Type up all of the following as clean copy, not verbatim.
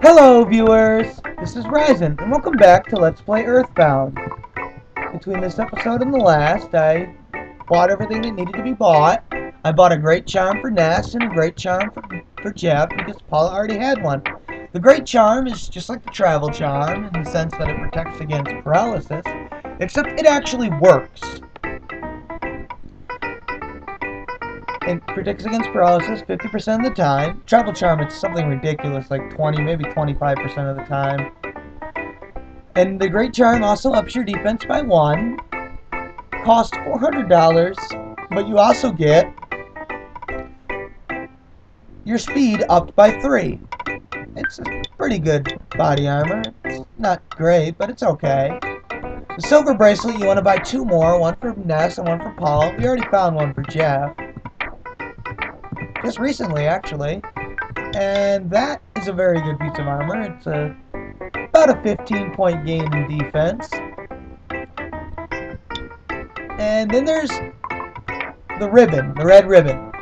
Hello viewers, this is Ryzen, and welcome back to Let's Play Earthbound. Between this episode and the last, I bought everything that needed to be bought. I bought a great charm for Ness and a great charm for Jeff because Paula already had one. The great charm is just like the travel charm in the sense that it protects against paralysis, except it actually works. It protects against paralysis 50% of the time. Travel charm, it's something ridiculous, like 20, maybe 25% of the time. And the great charm also ups your defense by 1. Costs $400, but you also get your speed upped by 3. It's a pretty good body armor. It's not great, but it's okay. The silver bracelet, you want to buy 2 more, one for Ness and one for Paul. We already found one for Jeff. Just recently, actually. And that is a very good piece of armor. It's about a 15-point gain in defense. And then there's the ribbon, the red ribbon.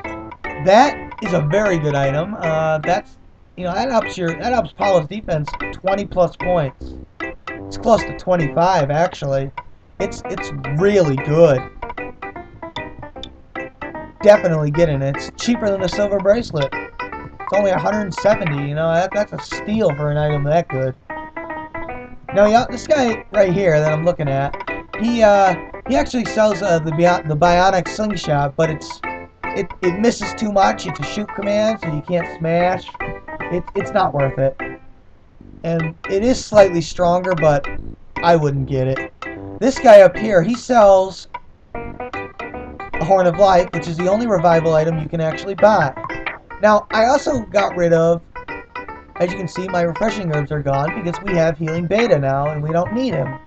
That is a very good item. That helps Paula's defense 20 plus points. It's close to 25 actually. It's really good. Definitely getting it. It's cheaper than the silver bracelet. It's only 170. You know, that's a steal for an item that good. Now, yeah, this guy right here that I'm looking at, he actually sells the bionic slingshot, but it misses too much. It's a shoot command, so you can't smash. It's not worth it. And it is slightly stronger, but I wouldn't get it. This guy up here, he sells a Horn of Life, which is the only revival item you can actually buy. Now, I also got rid of, as you can see, my refreshing herbs are gone because we have healing beta now and we don't need him.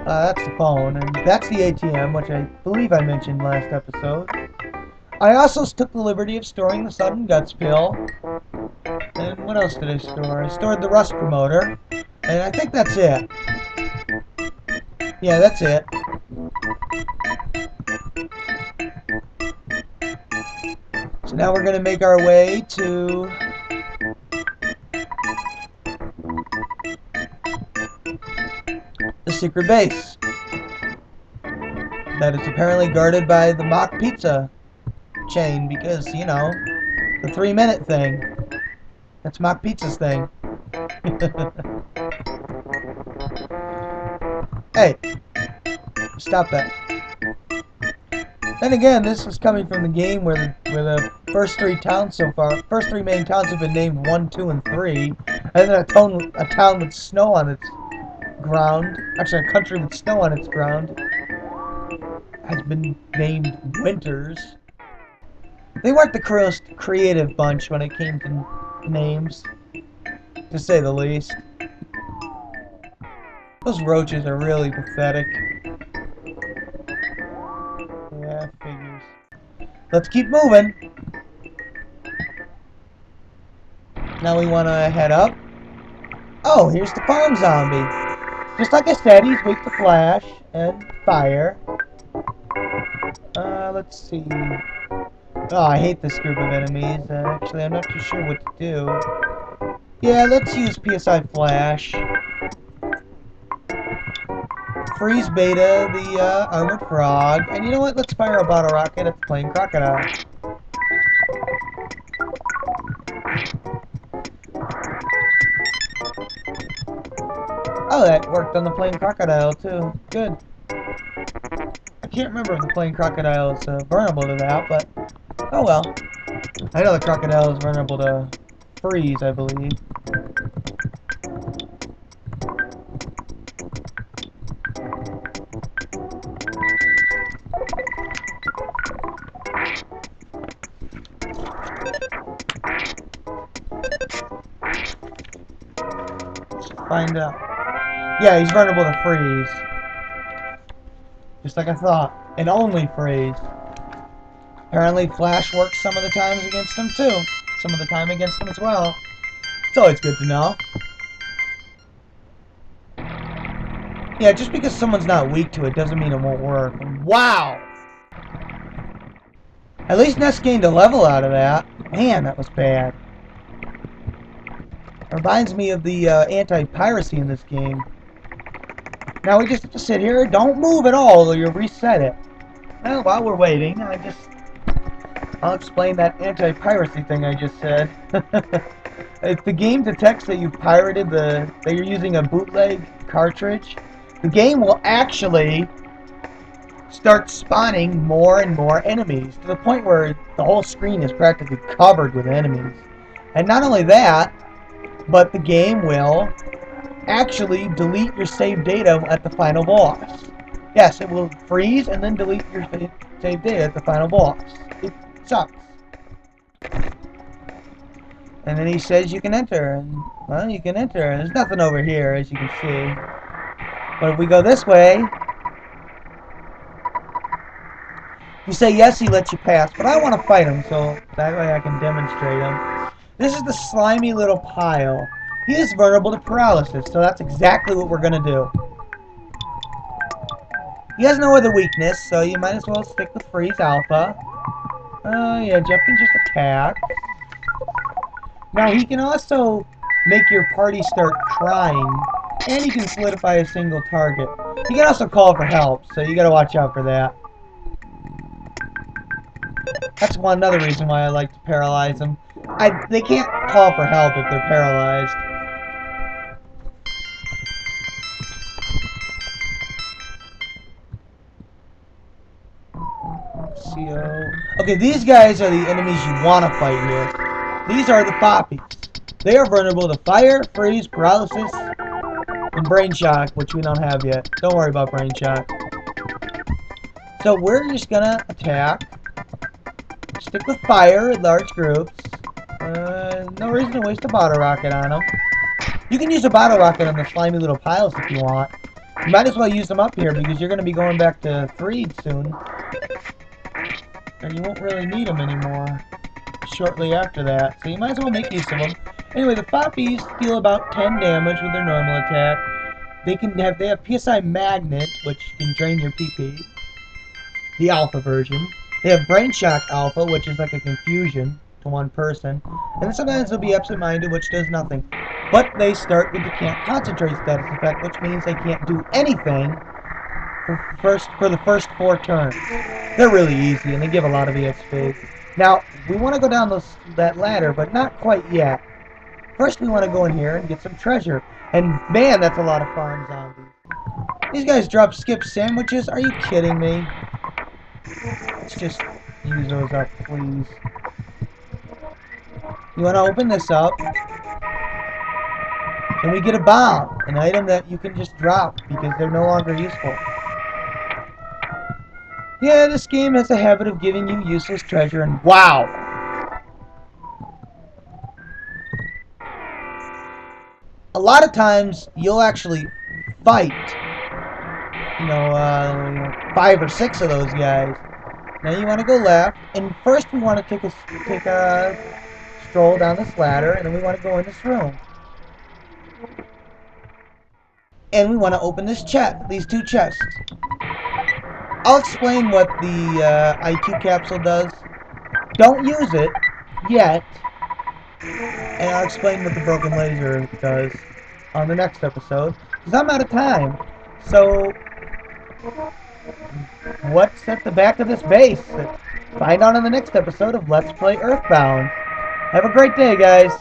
That's the phone, and that's the ATM, which I believe I mentioned last episode. I also took the liberty of storing the Sudden Guts pill. And what else did I store? I stored the Rust Promoter, and I think that's it. Yeah, that's it. So now we're going to make our way to the secret base that is apparently guarded by the Mach Pizza chain because, you know, the 3-minute thing. That's Mach Pizza's thing. Hey, stop that. Then again, this was coming from the game where the first 3 towns so far, first 3 main towns have been named 1, 2, and 3, and then a town with snow on its ground, actually a country with snow on its ground, has been named Winters. They weren't the creative bunch when it came to names, to say the least. Those roaches are really pathetic. Yeah, figures. Let's keep moving. Now we want to head up. Oh, here's the farm zombie. Just like I said, he's weak to flash and fire. Let's see. Oh, I hate this group of enemies. Actually, I'm not too sure what to do. Yeah, let's use PSI Flash. Freeze Beta, the Armored Frog. And you know what? Let's fire a bottle rocket at the Plain Crocodile. Oh, that worked on the Plain Crocodile, too. Good. I can't remember if the Plain Crocodile is vulnerable to that, but oh well. I know the Crocodile is vulnerable to freeze, I believe. Let's find out. Yeah, he's vulnerable to freeze. Just like I thought. And only freeze. Apparently Flash works some of the times against him too. Some of the time against him as well. It's always good to know. Yeah, just because someone's not weak to it doesn't mean it won't work. Wow! At least Ness gained a level out of that. Man, that was bad. Reminds me of the anti-piracy in this game. Now we just have to sit here, don't move at all, or you'll reset it. Well, while we're waiting, I'll explain that anti-piracy thing I just said. If the game detects that you've pirated that you're using a bootleg cartridge, the game will actually start spawning more and more enemies to the point where the whole screen is practically covered with enemies. And not only that, but the game will actually delete your saved data at the final boss. Yes, it will freeze and then delete your saved data at the final boss. It sucks. And then he says you can enter, and well, you can enter. There's nothing over here, as you can see. But if we go this way, if you say yes, he lets you pass. But I want to fight him, so that way I can demonstrate him. This is the slimy little pile. He is vulnerable to paralysis, so that's exactly what we're going to do. He has no other weakness, so you might as well stick with Freeze Alpha. Oh yeah, Jeff can just attack. Now he can also make your party start crying, and he can solidify a single target. He can also call for help, so you gotta watch out for that. That's another reason why I like to paralyze them. They can't call for help if they're paralyzed. Okay, these guys are the enemies you want to fight here. These are the poppies. They are vulnerable to fire, freeze, paralysis, and brain shock, which we don't have yet. Don't worry about brain shock. So we're just gonna attack. Stick with fire in large groups. No reason to waste a bottle rocket on them. You can use a bottle rocket on the slimy little piles if you want. You might as well use them up here because you're going to be going back to Freed soon. And you won't really need them anymore shortly after that. So you might as well make use of them. Anyway, the poppies deal about 10 damage with their normal attack. They have PSI Magnet, which can drain your PP. The alpha version. They have Brain Shock Alpha, which is like a confusion to one person. And then sometimes they'll be Absent-Minded, which does nothing. But they start with the Can't Concentrate status effect, which means they can't do anything for the first 4 turns. They're really easy, and they give a lot of EXP. Now, we want to go down that ladder, but not quite yet. First, we want to go in here and get some treasure. And man, that's a lot of farm zombies. These guys drop skip sandwiches? Are you kidding me? Let's just use those up, please. You want to open this up, and we get a bomb, an item that you can just drop because they're no longer useful. Yeah, this game has a habit of giving you useless treasure, and wow! A lot of times, you'll actually fight, 5 or 6 of those guys. Now you want to go left, and first we want to take a stroll down this ladder, and then we want to go in this room. And we want to open this chest, these 2 chests. I'll explain what the IQ capsule does. Don't use it yet, and I'll explain what the broken laser does on the next episode, because I'm out of time. So, what's at the back of this base? Find out in the next episode of Let's Play Earthbound. Have a great day, guys.